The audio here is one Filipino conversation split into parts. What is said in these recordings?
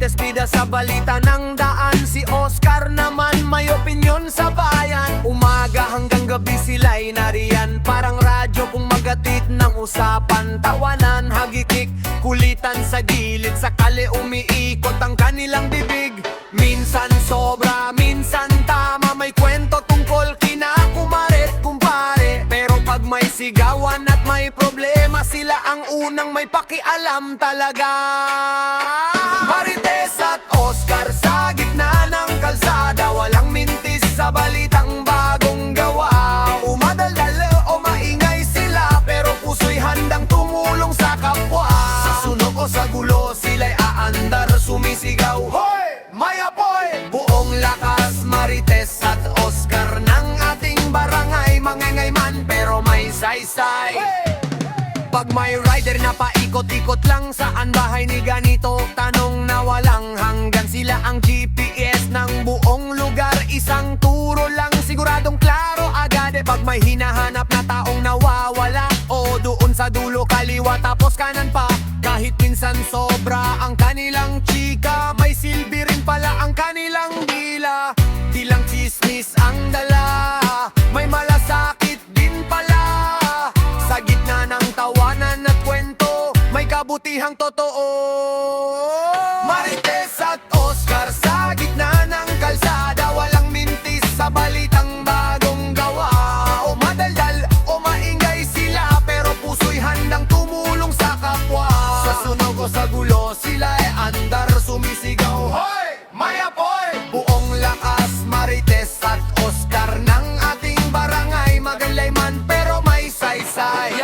Marites bida sa balita ng daan. Si Oscar naman may opinyon sa bayan. Umaga hanggang gabi sila'y nariyan. Parang radyo kung magatit ng usapan. Tawanan, hagikik, kulitan sa gilid. Sakali umiikot ang kanilang bibig. Minsan sobra, minsan tama. May kwento tungkol kina kumaret kumpare. Pero pag may sigawan at may problema, sila ang unang may pakialam talaga. Marites at Oscar sa gitna ng kalsada. Walang mintis sa balitang bagong gawa. Umadaldal o maingay sila, pero puso'y handang tumulong sa kapwa. Sa sunog o sa gulo sila'y aandar, sumisigaw, hoy! May apoy! Buong lakas Marites at Oscar ng ating barangay. Mangengay man pero may saysay. Pag may rider na paikot-ikot lang, saan bahay ni ganito? Tanong na walang hanggan. Sila ang GPS ng buong lugar. Isang turo lang, siguradong klaro agad. Pag may hinahanap na taong nawawala, o doon sa dulo kaliwa tapos kanan pa. Kahit minsan sobra ang kanilang chika, may silbi rin pala ang kanilang dila. Di lang chismis ang dala, may malasakit din pala. Sa gitna ng tawanan at kwento, may kabutihang totoo. Marites at Oscar sa gitna ng kalsada. Walang mintis sa balitang bagong gawa. O madaldal o maingay sila, pero puso'y handang tumulong sa kapwa. Sa sunog o sa gulo sila'y andar, sumisigaw, hoy! May apoy! Buong lakas Marites at Oscar ng ating barangay. Magalay man pero may saysay.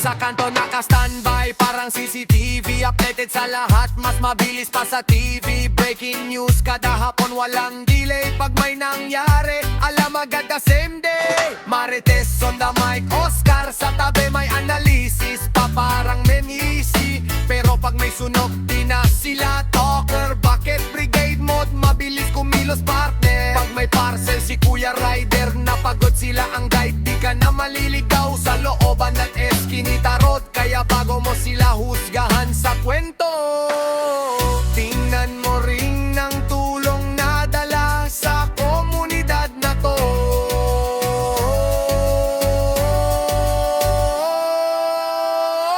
Sa kanto naka-standby, parang CCTV. Updated sa lahat, mas mabilis pa sa TV. Breaking news kada hapon, walang delay. Pag may nangyari, alam agad the same day. Marites on the mic, Oscar sa tabi. May analysis pa parang memisi. Pero pag may sunog, di na sila talker. Bakit brigade mode, mabilis kumilos partner. Pag may parcel si Kuya Rider, napagod sila ang guide. Di ka na maliligaw sa looban at Eskinita Road. Kaya bago mo sila husgahan sa kwento, tingnan mo ring ng tulong na dala sa komunidad na to.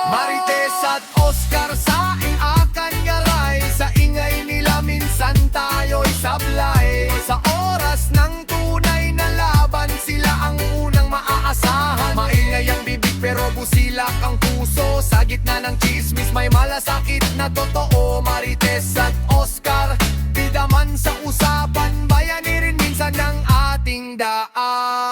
Marites at Oscar sa akan garay. Sa ingay nila minsan tayo'y sablay. Sa oras ng tunay na laban, sila ang unang maaasahan. Maingay ang bibig pero busilak ang puso. Sa gitna ng chismis may malasakit na totoo. Marites at Oscar, bida man sa usapan, bayani rin minsan ng ating daan.